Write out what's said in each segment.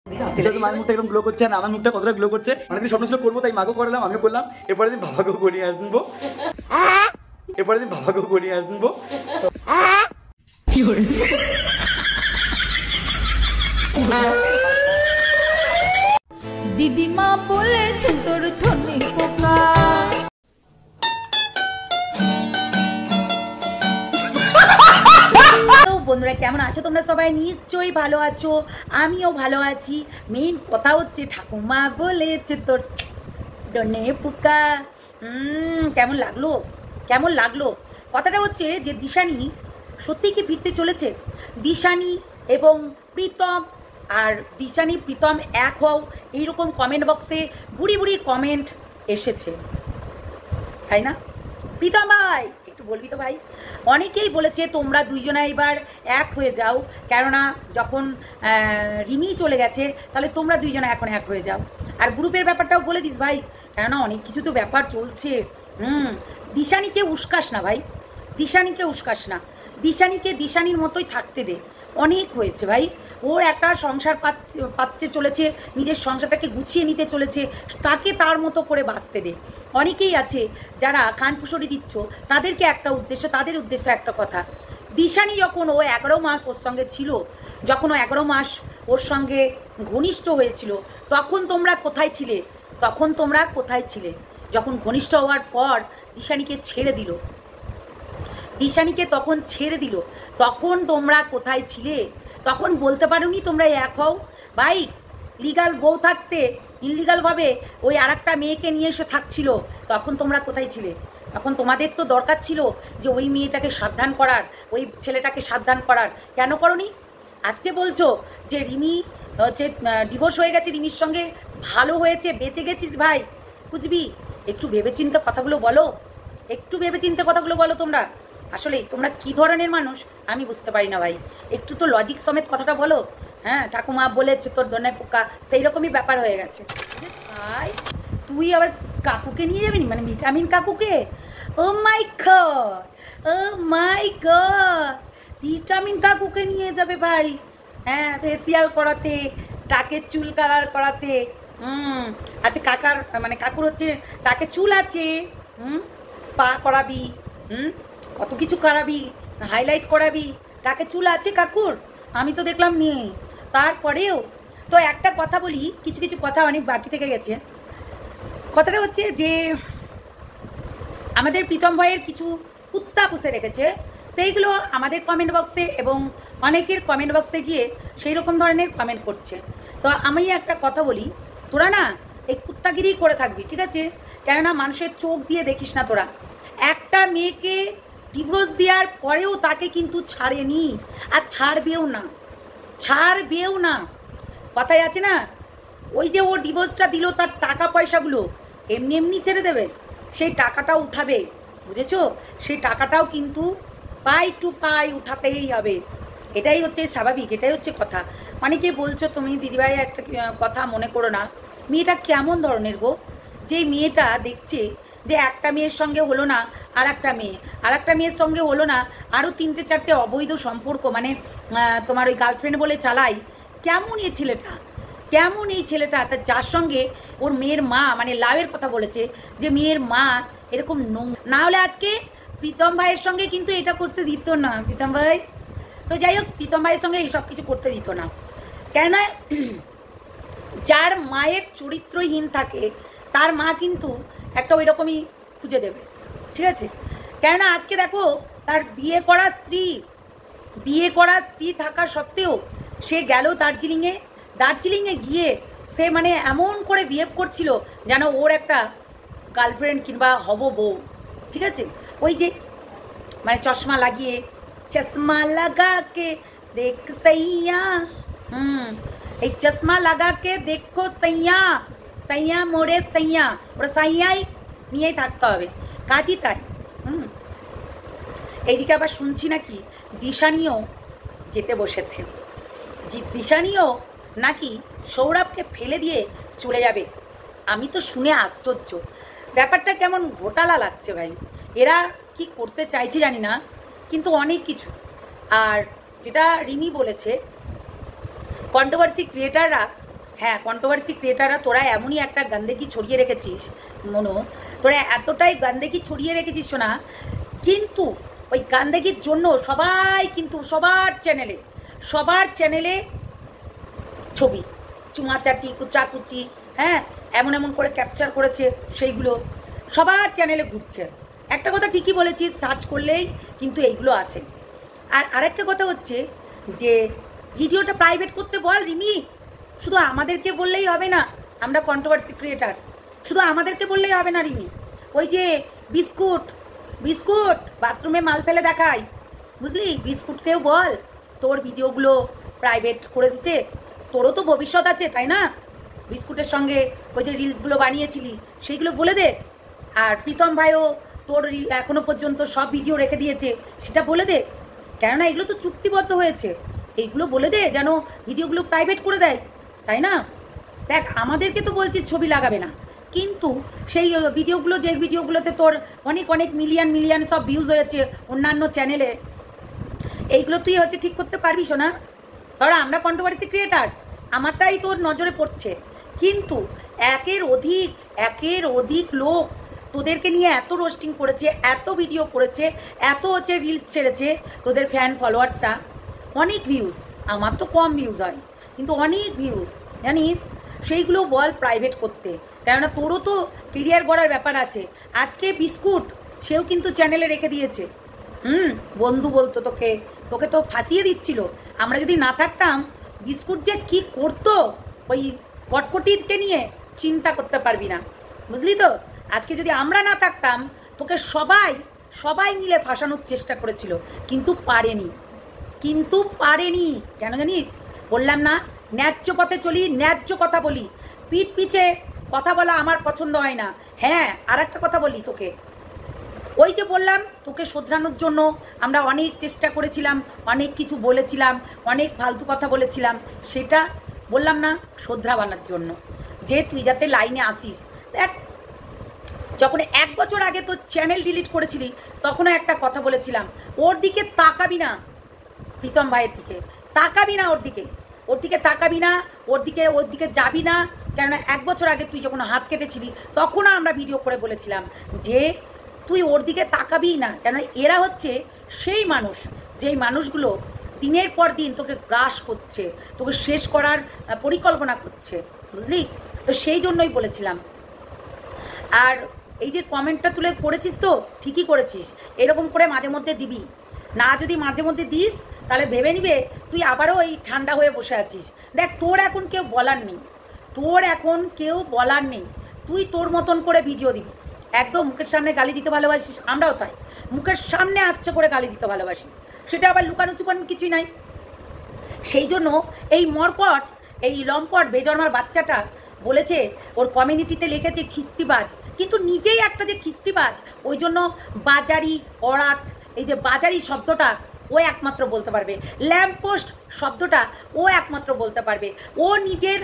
মায়ের মুখটা এরকম গ্লো করছে না আমার মুখটা কতটা গ্লো করছে, অনেকদিন স্বপ্ন ছিল করবো তাই মাকেও করালাম, আমিও করলাম। এরপরের দিন বাবাকেও করিয়ে আসবো, এরপরের দিন বাবাকেও করিয়ে আসবো। দিদিমা বলেছে তোর ধনে পোকা। বন্ধুরা কেমন আছো তোমরা? সবাই নিশ্চয়ই ভালো আছো, আমিও ভালো আছি। মেইন কথা হচ্ছে ঠাকুমা বলেছে তোর ধনে পোকা। কেমন লাগলো, কেমন লাগলো? কথাটা হচ্ছে যে দিশানি সত্যিই কি ফিরতে চলেছে? দিশানি এবং প্রীতম, আর দিশানি প্রীতম এক হও, এইরকম কমেন্ট বক্সে বুড়ি বুড়ি কমেন্ট এসেছে, তাই না? প্রীতম ভাই একটু বলবি তো ভাই। অনেকেই বলেছে তোমরা দুইজনা এবার এক হয়ে যাও, কেননা যখন রিমি চলে গেছে তাহলে তোমরা দুইজনা এখন এক হয়ে যাও। আর গ্রুপের ব্যাপারটাও বলে দিস ভাই, কেননা অনেক কিছু তো ব্যাপার চলছে। দিশানিকে উস্কাস না ভাই, দিশানিকে উস্কাস না, দিশানিকে দিশানির মতোই থাকতে দে। অনেক হয়েছে ভাই, ওর একটা সংসার পাচ্ছে চলেছে, নিজের সংসারটাকে গুছিয়ে নিতে চলেছে, তাকে তার মতো করে বাঁচতে দে। অনেকেই আছে যারা কানপুসরি দিচ্ছ, তাদেরকে একটা উদ্দেশ্য, তাদের উদ্দেশ্যে একটা কথা। দিশানি যখন ও 11 মাস ওর সঙ্গে ছিল, যখন ও 11 মাস ওর সঙ্গে ঘনিষ্ঠ হয়েছিল, তখন তোমরা কোথায় ছিলে? তখন তোমরা কোথায় ছিলে? যখন ঘনিষ্ঠ হওয়ার পর দিশানিকে ছেড়ে দিল, দিশানিকে তখন ছেড়ে দিল, তখন তোমরা কোথায় ছিলে? তখন বলতে পারোনি তোমরা এক হও? ভাই লিগাল বউ থাকতে ইনলিগালভাবে ওই আর একটা মেয়েকে নিয়ে এসে থাকছিল, তখন তোমরা কোথায় ছিলে? তখন তোমাদের তো দরকার ছিল যে ওই মেয়েটাকে সাবধান করার, ওই ছেলেটাকে সাবধান করার। কেন করনি? আজকে বলছো যে রিমি হচ্ছে ডিভোর্স হয়ে গেছে, রিমির সঙ্গে ভালো হয়েছে, বেঁচে গেছিস। ভাই বুঝবি, একটু ভেবেচিন্তে কথাগুলো বলো, একটু ভেবেচিন্তে কথাগুলো বলো। তোমরা আসলে তোমরা কি ধরনের মানুষ আমি বুঝতে পারি না ভাই। একটু তো লজিক সমেত কথাটা বলো। হ্যাঁ, ঠাকুমা বলেছে তোর ধনে পোকা, সেই রকমই ব্যাপার হয়ে গেছে। ভাই তুই আবার কাকুকে নিয়ে যাবি, মানে ভিটামিন কাকুকে? ও মাই গড, ও মাই গড, ভিটামিন কাকুকে নিয়ে যাবে ভাই? হ্যাঁ, ফেসিয়াল করাতে, টাকের চুল কালার করাতে। আচ্ছা কাকার মানে কাকুর হচ্ছে টাকে চুল আছে, স্পা করাবি, কত কিছু করাবি, হাইলাইট করাবি, টাকে চুল আছে কাকুর? আমি তো দেখলাম নেই। তারপরেও তো একটা কথা বলি, কিছু কিছু কথা অনেক বাকি থেকে গেছে। কথাটা হচ্ছে যে আমাদের প্রীতম ভাইয়ের কিছু কুত্তা পুষে রেখেছে, সেইগুলো আমাদের কমেন্ট বক্সে এবং অনেকের কমেন্ট বক্সে গিয়ে সেই রকম ধরনের কমেন্ট করছে। তো আমি একটা কথা বলি, তোরা না এই কুত্তাগিরি করে থাকবি, ঠিক আছে? কেননা মানুষের চোখ দিয়ে দেখিস না তোরা। একটা মেয়েকে ডিভোর্স দেওয়ার পরেও তাকে কিন্তু ছাড়েনি, আর ছাড়বেও না, ছাড়বেও না। কথাই আছে না, ওই যে ও ডিভোর্সটা দিল, তার টাকা পয়সাগুলো এমনি এমনি ছেড়ে দেবে, সেই টাকাটাও উঠাবে, বুঝেছো? সেই টাকাটাও কিন্তু পাই টু পাই উঠাতেই হবে। এটাই হচ্ছে স্বাভাবিক, এটাই হচ্ছে কথা। অনেকে বলছো তুমি দিদিভাই একটা কথা মনে করো না, মেয়েটা কেমন ধরনের গো? যে মেয়েটা দেখছে যে একটা মেয়ের সঙ্গে হলো না আর একটা মেয়ে, আর একটা মেয়ের সঙ্গে হলো না আরও 3-4টে অবৈধ সম্পর্ক, মানে তোমার ওই গার্লফ্রেন্ড বলে চালাই। কেমন এই ছেলেটা, কেমন এই ছেলেটা? তার যার সঙ্গে ওর মেয়ের মা, মানে লাভের কথা বলেছে যে মেয়ের মা এরকম না হলে আজকে প্রীতম ভাইয়ের সঙ্গে কিন্তু এটা করতে দিত না প্রীতম ভাই। তো যাই হোক, প্রীতম ভাইয়ের সঙ্গে এইসব কিছু করতে দিত না, কেন? যার মায়ের চরিত্রহীন থাকে তার মা কিন্তু একটা ওই রকমই খুঁজে দেবে, ঠিক আছে? কেননা আজকে দেখো, তার বিয়ে করা স্ত্রী থাকা সত্ত্বেও সে গেল দার্জিলিংয়ে গিয়ে সে মানে এমন করে বিহেভ করছিল যেন ওর একটা গার্লফ্রেন্ড কিংবা হব বউ, ঠিক আছে? ওই যে মানে চশমা লাগাকে দেখ সইয়া, এই চশমা লাগাকে দেখো সইয়া, সাইয়া মোড়ে সাইয়া, ওরা সাইয়াই নিয়েই থাকতে হবে, কাজই তাই। এইদিকে আবার শুনছি নাকি দিশানিও যেতে বসেছে, দিশানিও নাকি সৌরভকে ফেলে দিয়ে চলে যাবে। আমি তো শুনে আশ্চর্য, ব্যাপারটা কেমন ঘোটালা লাগছে ভাই। এরা কি করতে চাইছে জানি না, কিন্তু অনেক কিছু। আর যেটা রিমি বলেছে, কন্ট্রোভার্সি ক্রিয়েটাররা হ্যাঁ, কন্ট্রোভার্সি ক্রিয়েটাররা তোরা এমনই একটা গান্দেগি ছড়িয়ে রেখেছিস মনো, তোরা এতটাই গান্দেগি ছড়িয়ে রেখেছিস শোনা, কিন্তু ওই গান্দেগির জন্য সবাই কিন্তু সবার চ্যানেলে ছবি চুমাচাটি কুচাকুচি, হ্যাঁ, এমন এমন করে ক্যাপচার করেছে, সেইগুলো সবার চ্যানেলে ঘুরছে। একটা কথা ঠিকই বলেছিস, সার্চ করলেই কিন্তু এইগুলো আসে। আর আরেকটা কথা হচ্ছে যে ভিডিওটা প্রাইভেট করতে বল রিমি, শুধু আমাদেরকে বললেই হবে না, আমরা কন্ট্রোভার্সি ক্রিয়েটার, শুধু আমাদেরকে বললেই হবে না রিমি। ওই যে বিস্কুট বাথরুমে মাল ফেলে দেখায়, বুঝলি, বিস্কুটকেও বল তোর ভিডিওগুলো প্রাইভেট করে দিতে, তোরও তো ভবিষ্যৎ আছে তাই না? বিস্কুটের সঙ্গে ওই যে রিলসগুলো বানিয়েছিলি সেইগুলো বলে দে। আর প্রীতম ভাইও তোর এখনো পর্যন্ত সব ভিডিও রেখে দিয়েছে, সেটা বলে দে, কেননা এগুলো তো চুক্তিবদ্ধ হয়েছে, এইগুলো বলে দে যেন ভিডিওগুলো প্রাইভেট করে দেয়, তাই না? দেখ, আমাদেরকে তো বলছিস ছবি লাগাবে না, কিন্তু সেই ভিডিওগুলো, যে ভিডিওগুলোতে তোর অনেক অনেক মিলিয়ন সব ভিউজ হয়েছে অন্যান্য চ্যানেলে, এইগুলো তুই হচ্ছে ঠিক করতে পারবি না? ধরো আমরা কন্ট্রোভার্সি ক্রিয়েটার, আমারটাই তোর নজরে পড়ছে, কিন্তু একের অধিক লোক তোদেরকে নিয়ে এত রোস্টিং করেছে, এত ভিডিও করেছে, এত হচ্ছে রিলস ছেড়েছে, তোদের ফ্যান ফলোয়ার্সরা অনেক ভিউজ, আমার তো কম ভিউজ হয় কিন্তু অনেক ভিউজ, জানিস, সেইগুলো বল প্রাইভেট করতে, কেননা তোরও তো কেরিয়ার গড়ার ব্যাপার আছে। আজকে বিস্কুট সেও কিন্তু চ্যানেলে রেখে দিয়েছে, বন্ধু বলতো তোকে তো ফাঁসিয়ে দিচ্ছিল। আমরা যদি না থাকতাম, বিস্কুট যে কি করতো ওই কটকটিকে নিয়ে চিন্তা করতে পারবি না, বুঝলি তো? আজকে যদি আমরা না থাকতাম, তোকে সবাই মিলে ফাঁসানোর চেষ্টা করেছিল, কিন্তু পারেনি। কেন জানিস? বললাম না, ন্যায্য পথে চলি, ন্যায্য কথা বলি, পিঠ পিছে কথা বলা আমার পছন্দ হয় না। হ্যাঁ, আর একটা কথা বলি তোকে, ওই যে বললাম তোকে শোধরানোর জন্য আমরা অনেক চেষ্টা করেছিলাম, অনেক কিছু বলেছিলাম, অনেক ফালতু কথা বলেছিলাম, সেটা বললাম না শোধরাবানোর জন্য, যে তুই যাতে লাইনে আসিস। দেখ, যখন 1 বছর আগে তোর চ্যানেল ডিলিট করেছিলি, তখনও একটা কথা বলেছিলাম, ওর দিকে তাকাবি না, প্রীতম ভাইয়ের দিকে তাকাবি না, ওর দিকে তাকাবি না, ওর দিকে যাবি না, কেননা 1 বছর আগে তুই যখন হাত কেটেছিলি, তখনও আমরা ভিডিও করে বলেছিলাম যে তুই ওর দিকে তাকাবি না, কেন এরা হচ্ছে সেই মানুষ, যেই মানুষগুলো দিনের পর দিন তোকে গ্রাস করছে, তোকে শেষ করার পরিকল্পনা করছে, বুঝলি তো? সেই জন্যই বলেছিলাম। আর এই যে কমেন্টটা তুলে করেছিস, তো ঠিকই করেছিস, এরকম করে মাঝে মধ্যে দিবি না, যদি মাঝে মধ্যে দিস তাহলে ভেবে নিবে তুই আবারও এই ঠান্ডা হয়ে বসে আছিস। দেখ, তোর এখন কেউ বলার নেই, তুই তোর মতন করে ভিডিও দিবি, একদম মুখের সামনে গালি দিতে ভালোবাসিস, আমরাও তাই, মুখের সামনে আচ্ছা করে গালি দিতে ভালোবাসি, সেটা আবার লুকানো চুপানো কিছুই নাই। সেই জন্য এই লম্পট বেজন্মার বাচ্চাটা বলেছে, ওর কমিউনিটিতে লিখেছে খিস্তিবাজ, কিন্তু নিজেই একটা যে খিস্তিবাজ, ওই জন্য বাজারি অরাত, এই যে বাজারি শব্দটা ও একমাত্র বলতে পারবে, ল্যাম্পপোস্ট শব্দটা ও একমাত্র বলতে পারবে, ও নিজের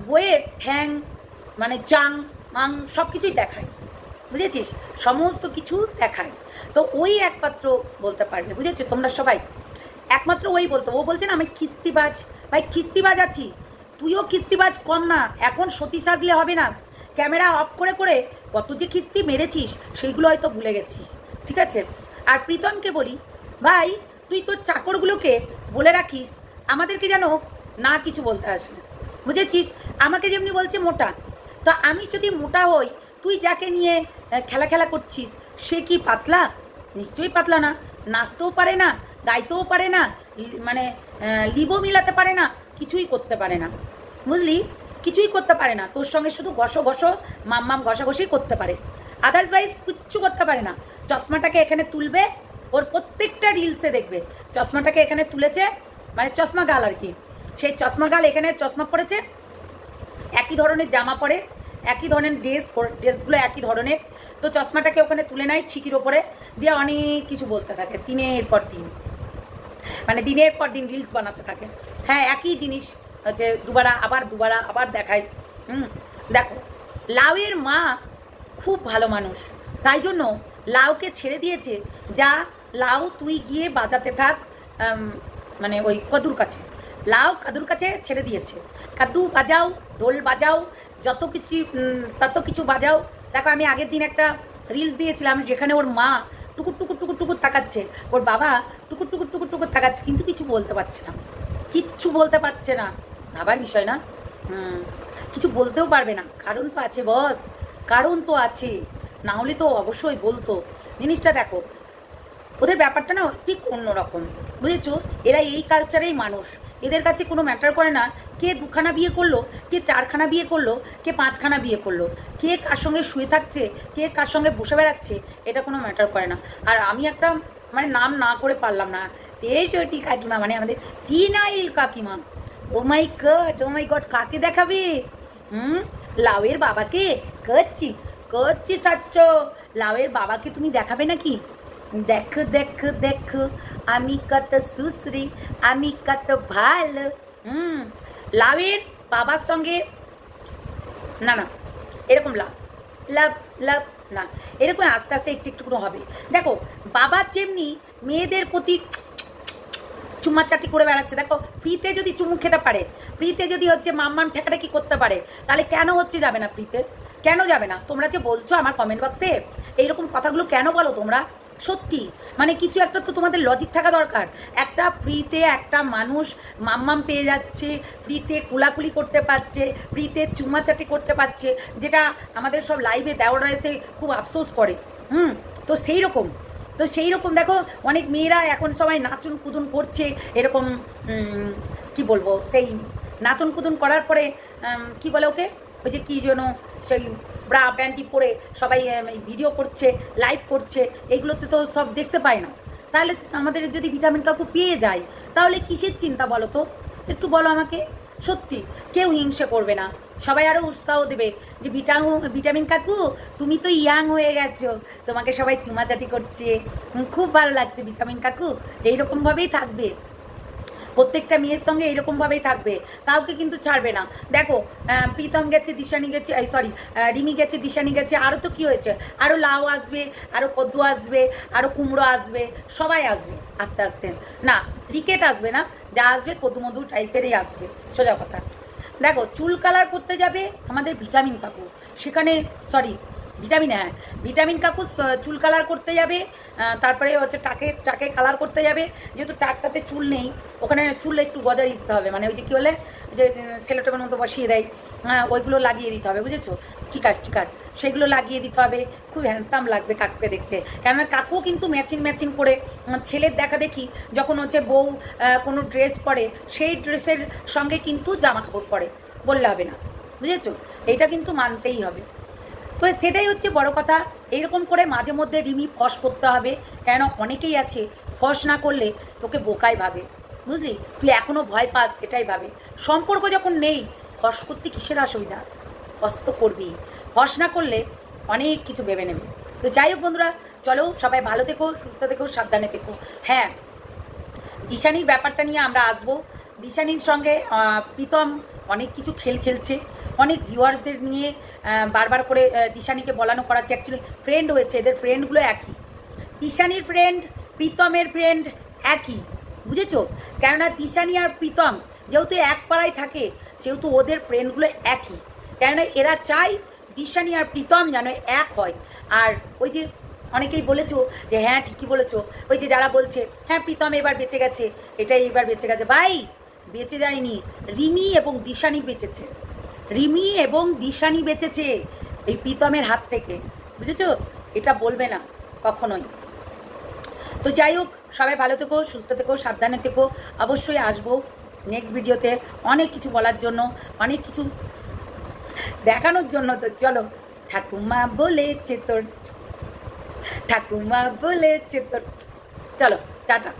বইয়ের ঠ্যাং মানে চাং মাং সব কিছুই দেখায়, বুঝেছিস, সমস্ত কিছু দেখায়, তো ওই একমাত্র বলতে পারবে, বুঝেছো তোমরা সবাই, একমাত্র ওই বলতো। ও বলছে না আমি খিস্তিবাজ, ভাই খিস্তিবাজ আছি, তুইও খিস্তিবাজ কম না, এখন সতী সাজলে হবে না, ক্যামেরা অফ করে করে কত যে খিস্তি মেরেছিস সেইগুলো হয়তো ভুলে গেছিস, ঠিক আছে? আর প্রীতমকে বলি, ভাই তুই তোর চাকরগুলোকে বলে রাখিস আমাদেরকে যেন না কিছু বলতে আসে, বুঝেছিস? আমাকে যেমনি বলছে মোটা, তো আমি যদি মোটা হই, তুই যাকে নিয়ে খেলা করছিস সে কি পাতলা? নিশ্চয়ই পাতলা না, নাচতেও পারে না, গাইতেও পারে না, মানে লিবও মিলাতে পারে না, কিছুই করতে পারে না, বুঝলি, কিছুই করতে পারে না, তোর সঙ্গে শুধু ঘষো মাম ঘষাঘষি করতে পারে, আদারওয়াইজ কিচ্ছু করতে পারে না। চশমাটাকে এখানে তুলবে, ওর প্রত্যেকটা রিলসে দেখবে চশমাটাকে এখানে তুলেছে, মানে চশমা গাল আর কি, সেই চশমা গাল এখানে চশমা পরেছে, একই ধরনের জামা পরে, একই ধরনের ড্রেসগুলো একই ধরনের, তো চশমাটাকে ওখানে তুলে নেয় ছিকির ওপরে দিয়ে অনেক কিছু বলতে থাকে, দিনের পর দিন রিলস বানাতে থাকে। হ্যাঁ, একই জিনিস হচ্ছে দুবারা আবার দেখায়। দেখো, লাউয়ের মা খুব ভালো মানুষ, তাই জন্য লাউকে ছেড়ে দিয়েছে, যা লাউ তুই গিয়ে বাজাতে থাক মানে ওই কদুর কাছে, লাউ কাদুর কাছে ছেড়ে দিয়েছে। কাদু বাজাও, ঢোল বাজাও, যত কিছু তত কিছু বাজাও। দেখো আমি আগের দিন একটা রিলস দিয়েছিলাম যেখানে ওর মা টুকুর টুকুর টুকুর টুকুর তাকাচ্ছে, ওর বাবা টুকুর টুকুর টুকুর টুকুর তাকাচ্ছে, কিন্তু কিছু বলতে পারছে না, কিচ্ছু বলতে পারছে না। ভাবার বিষয় না? কিছু বলতেও পারবে না, কারণ তো আছে বস, কারণ তো আছে, না হলে তো অবশ্যই বলতো। জিনিসটা দেখো, ওদের ব্যাপারটা না ঠিক অন্যরকম, বুঝেছো? এরা এই কালচারেই মানুষ, এদের কাছে কোনো ম্যাটার করে না কে 2খানা বিয়ে করলো, কে 4খানা বিয়ে করলো, কে 5খানা বিয়ে করলো, কে কার সঙ্গে শুয়ে থাকছে, কে কার সঙ্গে বসে বেড়াচ্ছে, এটা কোনো ম্যাটার করে না। আর আমি একটা মানে নাম না করে পারলাম না, তেজটি কাকিমা, মানে আমাদের ফিনাইল কাকিমা। ও মাই গড, কাকে দেখাবে? লাউয়ের বাবাকে? করছি করছি সাচ্চ, লাউয়ের বাবাকে তুমি দেখাবে নাকি? দেখো দেখো দেখো আমি কত সুশ্রী, আমি কত ভালো। লাউয়ের বাবার সঙ্গে না না, এরকম লাভ লাভ লাভ না, এরকম আস্তে আস্তে একটু একটু করে হবে। দেখো বাবার যেমনি মেয়েদের প্রতি চুমাচাটি করে বেড়াচ্ছে, দেখো ফ্রিতে যদি চুমু খেতে পারে, ফ্রিতে যদি হচ্ছে মাম্মাম ঠেকাটা করতে পারে, তাহলে কেন হচ্ছে যাবে না ফ্রিতে? কেন যাবে না? তোমরা যে বলছো আমার কমেন্ট বক্সে এইরকম কথাগুলো কেন বলো তোমরা? সত্যি মানে কিছু একটা তো তোমাদের লজিক থাকা দরকার। একটা ফ্রিতে একটা মানুষ মাম্মাম পেয়ে যাচ্ছে, ফ্রিতে কুলাকুলি করতে পারছে, ফ্রিতে চুমাচাটি করতে পারছে, যেটা আমাদের সব লাইভে দেওয়ারা এসে খুব আফসোস করে। তো সেই রকম দেখো অনেক মেয়েরা এখন সবাই নাচন কুদুন করছে, এরকম কি বলবো, সেই নাচন কুদুন করার পরে কি বলে ওকে, ওই যে কী যেন সেই ব্রা প্যান্টি পরে সবাই ভিডিও করছে, লাইভ করছে, এইগুলোতে তো সব দেখতে পায় না। তাহলে আমাদের যদি ভিটামিন কাকু পেয়ে যায় তাহলে কিসের চিন্তা বলো তো? একটু বলো আমাকে। সত্যি কেউ হিংসে করবে না, সবাই আরও উৎসাহ দেবে যে ভিটামিন কাকু তুমি তো ইয়াং হয়ে গেছো, তোমাকে সবাই চুমাচাটি করছে, খুব ভালো লাগছে ভিটামিন কাকু। এইরকমভাবেই থাকবে, প্রত্যেকটা মেয়ের সঙ্গে এইরকমভাবেই থাকবে, কাউকে কিন্তু ছাড়বে না। দেখো প্রীতম গেছে, দিশানি গেছে, সরি রিমি গেছে, দিশানি গেছে, আরও তো কী হয়েছে, আরও লাউ আসবে, আরও কদ্দু আসবে, আরও কুমড়ো আসবে, সবাই আসবে আস্তে আস্তে। না রিকেট আসবে না, যা আসবে কদু মধু টাইপেরই আসবে, সোজা কথা। দেখো চুল কালার করতে যাবে আমাদের ভিটামিন কাকু, সেখানে ভিটামিন কাকু চুল কালার করতে যাবে, তারপরে হচ্ছে টাকে কালার করতে যাবে, যেহেতু টাকটাতে চুল নেই, ওখানে চুল একটু গজারি দিতে হবে, মানে ওই যে কী বলে যে সেলোটেপের মতো বসিয়ে দেয়, ওইগুলো লাগিয়ে দিতে হবে, বুঝেছো? স্টিকার সেগুলো লাগিয়ে দিতে হবে, খুব হ্যান্ডসাম লাগবে কাকুকে দেখতে। কেননা কাকু কিন্তু ম্যাচিং করে ছেলের দেখা দেখি যখন হচ্ছে বউ কোনো ড্রেস পরে, সেই ড্রেসের সঙ্গে কিন্তু জামা কাপড় পরে, বললে হবে না, বুঝেছো? এইটা কিন্তু মানতেই হবে। তো সেটাই হচ্ছে বড় কথা। এইরকম করে মাঝে মধ্যে রিমি ফস করতে হবে, কেন অনেকেই আছে ফস না করলে তোকে বোকাই ভাবে, বুঝলি? তুই এখনও ভয় পাস, সেটাই ভাবে। সম্পর্ক যখন নেই ফস করতে কিসের অসুবিধা? ফস তো করবি, ফস না করলে অনেক কিছু ভেবে নেবে। তো যাই হোক বন্ধুরা, চলো সবাই ভালো থেকো, সুস্থ থেকো, সাবধানে থেকো। হ্যাঁ, দিশানির ব্যাপারটা নিয়ে আমরা আসবো। দিশানির সঙ্গে প্রীতম অনেক কিছু খেলছে, অনেক ভিউয়ার্সদের নিয়ে বারবার করে দিশানিকে বলানো করাচ্ছে। অ্যাকচুয়ালি ফ্রেন্ড হয়েছে, এদের ফ্রেন্ডগুলো একই, দিশানির ফ্রেন্ড প্রীতমের ফ্রেন্ড একই, বুঝেছো? কেননা দিশানি আর প্রীতম যেহেতু এক পাড়ায় থাকে, সেহেতু ওদের ফ্রেন্ডগুলো একই। কেননা এরা চায় দিশানি আর প্রীতম যেন এক হয়। আর ওই যে অনেকেই বলেছো যে হ্যাঁ ঠিকই বলেছো, ওই যে যারা বলছে হ্যাঁ প্রীতম এবার বেঁচে গেছে, এটাই এবার বেঁচে গেছে, ভাই বেঁচে যায়নি, রিমি এবং দিশানি বেঁচেছে, রিমি এবং দিশানি বেঁচেছে এই প্রীতমের হাত থেকে, বুঝেছো? এটা বলবে না কখনোই। তো যাই হোক, সবাই ভালো থেকো, সুস্থ থেকো, সাবধানে থেকো। অবশ্যই আসবো নেক্সট ভিডিওতে অনেক কিছু বলার জন্য, অনেক কিছু দেখানোর জন্য। তো চলো, ঠাকুমা বলেছে তোর, ঠাকুমা বলেছে তোর, চলো টাটা।